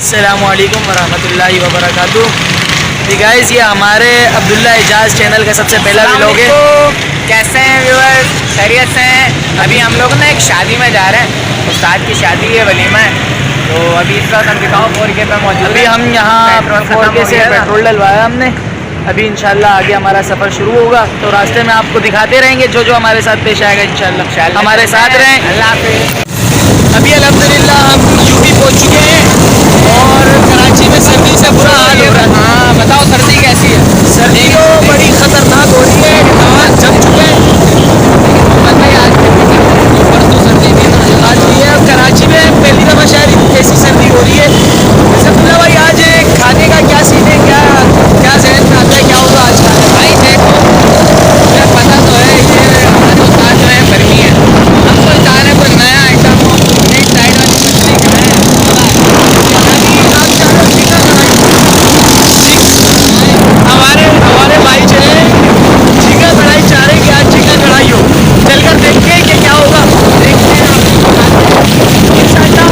अस्सलामुअलैकुम वरहमतुल्लाहि वबरकातुहू। गाइस, ये हमारे अब्दुल्ला एजाज चैनल का सबसे पहला व्लॉग है। कैसे हैं व्यूअर्स, खैरियत से हैं? अभी हम लोग ना एक शादी में जा रहे हैं, उस्ताद की शादी है, वलीमा है। तो अभी इस वक्त हम दिखाओ 4K पे मौजूद। अभी हम यहाँ 4K से पेट्रोल डलवाया हमने। अभी इंशाल्लाह आगे हमारा सफ़र शुरू होगा, तो रास्ते में आपको दिखाते रहेंगे जो जो हमारे साथ पेश आएगा। इंशाल्लाह हमारे साथ रहें। अल्लाह हाफ़िज़। अभी अल्हम्दुलिल्लाह हम यूपी पहुँच चुके हैं और कराची में सर्दी से बुरा हाल हो रहा है। हाँ बताओ, सर्दी कैसी है? सर्दी तो बड़ी ख़तरनाक हो रही है, हाथ जम चुके हैं। परसों सर्दी भी आज भी है। कराची में पहली दफ़ा शायद ऐसी सर्दी हो रही है। अब्दुल्ला भाई, आज खाने का क्या सीन है? क्या क्या जहन में आता है, क्या होगा आज का? भाई देखो, मुझे पता तो है ये हमारे उस्ताद जो है गर्मी है, हम तो चाह रहे कोई नया आइटम हो। एक साइड वाली मछली खाएं, हमारे हमारे भाई जो है चिकन कढ़ाई चाह रहे कि आज चिकन कढ़ाई हो। चलकर देखते हैं कि क्या होगा। देखते हैं इंशाल्लाह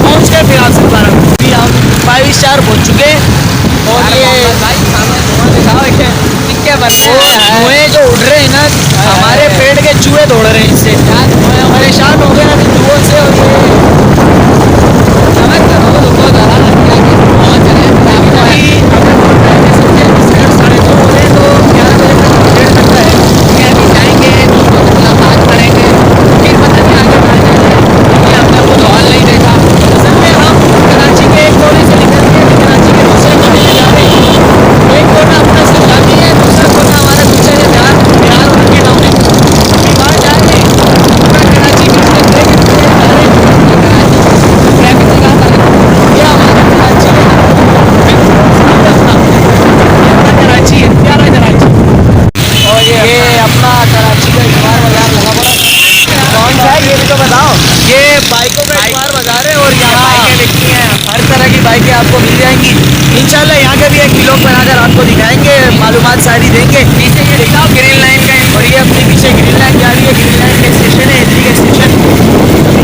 पहुँच गए। फिर आपसे दोबारा अभी हम 5 स्टार पहुँच चुके हैं और ये धुएँ जो उड़ रहे हैं ना, हमारे पेट के चूहे दौड़ रहे हैं इससे। परेशान हो गए ना धुओं से। बाइकों का इतवार बाजार है और यहाँ बाइकें बिकती हैं। हर तरह की बाइकें आपको मिल जाएंगी। इंशाल्लाह यहाँ का भी एक व्लॉग बनाकर आपको दिखाएंगे, मालूमात सारी देंगे। पीछे ये दिखाओ ग्रीन लाइन का, और ये अपने पीछे ग्रीन लाइन जा रही है। ग्रीन लाइन का स्टेशन है, हिजरी का स्टेशन।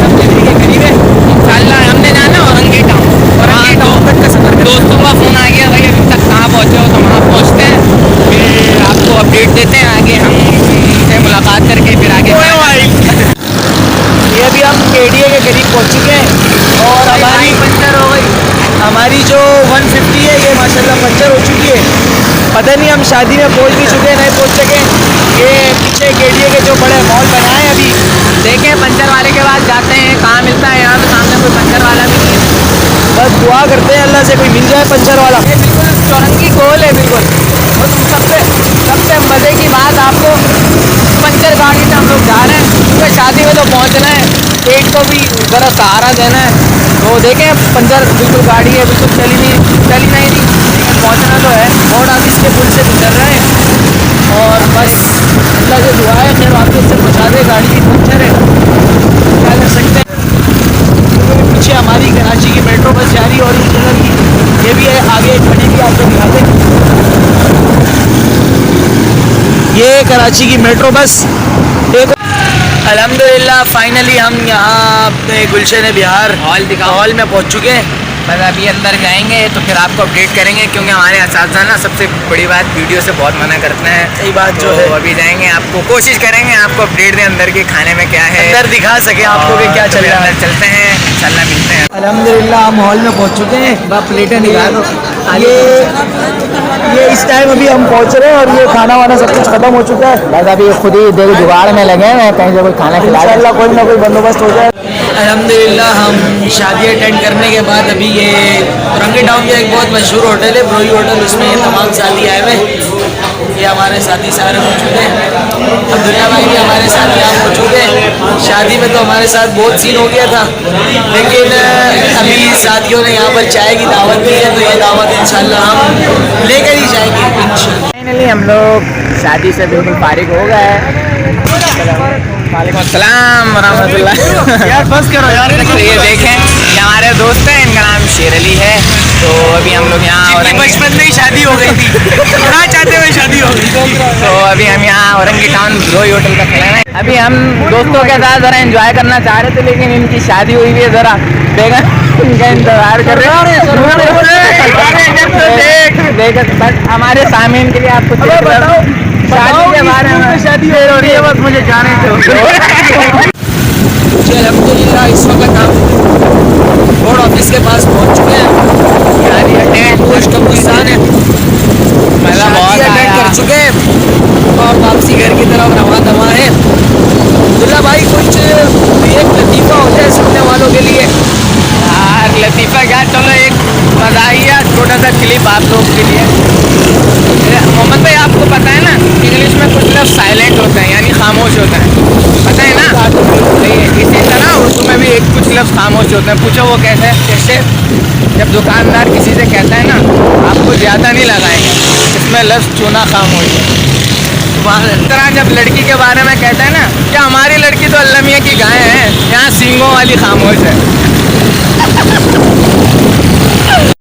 हम दिल्ली के करीब है। इंशाल्लाह हमने जाना औरंगी टाउन। औरंगी टाउन तक का सफर। दोस्तों का फ़ोन आ गया, भाई अभी तक कहाँ पहुँचे हो? तो वहाँ पहुँचते हैं, फिर आपको अपडेट देते हैं। आगे हम उनसे मुलाकात करके फिर आगे ये अभी हम KDA के करीब पहुँच चुके हैं और हमारी पंचर हो गई। हमारी जो 150 है ये माशाल्लाह पंचर हो चुकी है। पता नहीं हम शादी में पहुँच भी चुके नहीं पहुँच सके। ये पीछे KDA के जो बड़े मॉल बनाए हैं, अभी देखें पंचर वाले के पास जाते हैं, कहाँ मिलता है? यहाँ तो सामने कोई पंचर वाला भी नहीं है। बस दुआ करते हैं अल्लाह से कोई मिल जाए पंचर वाला। ये बिल्कुल चौरंगी गोल है बिल्कुल। और सबसे मज़े की बात, आपको पंचर गाड़ी से हम लोग जा रहे हैं क्योंकि शादी में तो पहुंचना है, पेट को भी ज़रा सहारा देना है। तो देखें पंचर बिल्कुल गाड़ी है, बिल्कुल चली नहीं लेकिन पहुंचना तो है। और आप इसके पुल से गुजर रहे हैं और बस अल्लाह से दुआ है खैर वापस से पहुँचा दे। गाड़ी की पंचर है, क्या कर सकते हैं। पीछे हमारी कराची की मेट्रो बस जा रही है ऑरेंज कलर की। ये भी है आगे खड़ी भी आपको दिखाते। ये कराची की मेट्रो बस। देखो अल्हम्दुलिल्लाह फाइनली हम यहाँ अपने गुलशन बिहार हॉल में पहुँच चुके हैं। बस अभी अंदर जाएंगे तो फिर आपको अपडेट करेंगे, क्योंकि हमारे असातिज़ा ना सबसे बड़ी बात वीडियो से बहुत मना करते हैं। सही बात तो जो है। अभी जाएंगे, आपको कोशिश करेंगे आपको अपडेट दें अंदर के खाने में क्या है, अंदर दिखा सके आपको कि क्या चल रहा है। अंदर चलते हैं, इंशाल्लाह मिलते हैं। अल्हम्दुलिल्लाह हम हॉल में पहुँच चुके हैं। प्लेटें निकालो। ये इस टाइम अभी हम पहुँच रहे हैं और ये खाना वाना सब कुछ खत्म हो चुका है। बस अभी खुद ही देखो जुगाड़ में लगे हैं, कहीं से कोई खाना खिला। इंशाल्लाह कोई ना कोई बंदोबस्त हो जाए। अल्हम्दुलिल्लाह हम शादी अटेंड करने के बाद अभी ये औरंगी टाउन का एक बहुत मशहूर होटल है, ब्रोई होटल, उसमें ये तमाम साथी आए हुए। ये हमारे साथी सारे मौजूद हैं। अब्दुल्ला भाई भी हमारे साथ यहाँ मौजूद हैं। शादी में तो हमारे साथ बहुत सीन हो गया था, लेकिन अभी साथियों ने यहाँ पर चाय की दावत दी है, तो ये दावत इंशाल्लाह हम लेकर ही जाएंगे इंशाल्लाह। फाइनली हम लोग शादी से बिल्कुल फारिग हो गए। वालेकुम अस्सलाम वरहमतुल्लाह। यार बस करो यार। तो ये देखें, ये हमारे दोस्त हैं, इनका नाम शेर अली है। तो अभी हम लोग यहाँ बचपन में ही शादी हो गई थी, ना चाहते हुए शादी हो गई। तो अभी हम यहाँ औरंगी टाउन ब्रोई होटल का खड़े हैं। अभी हम दोस्तों के साथ ज़रा एंजॉय करना चाह रहे थे, लेकिन इनकी शादी हुई हुई है, ज़रा देखा इनका इंतजार कर रहे हैं। देख बस हमारे सामीन के लिए आपको शादी के बारे में शादी हो रही है, बस मुझे जाने दो। जी अल्हम्दुलिल्लाह इस वक्त हम बोर्ड ऑफिस के पास पहुंच चुके हैं। यार ये टेंट पोस्ट कब्रिस्तान है, मजा बहुत शादी अटेंड आया। कर चुके हैं और वापसी घर की तरफ रवा दवा है। अब्दुल्ला भाई कुछ एक लतीफ़ा हो जाए सुनने वालों के लिए। यार लतीफ़ा क्या, चलो एक मज़ाहिया छोटा सा क्लिप आप लोग के लिए। मोहम्मद भाई आपको पता है ना इंग्लिश में कुछ लफ्ज़ साइलेंट होते हैं यानी खामोश होते हैं, पता है ना? इसी तरह उर्दू में भी एक कुछ लफ्ज़ खामोश होते हैं। पूछो वो कैसे? कैसे? जब दुकानदार किसी से कहता है ना आपको ज़्यादा नहीं लगाएंगे, इसमें लफ्ज़ चूना खामोश है। इस तरह जब लड़की के बारे में कहता है ना कि हमारी लड़की तो अल्लाह मियां की गाय है, यहाँ सींगों वाली खामोश है।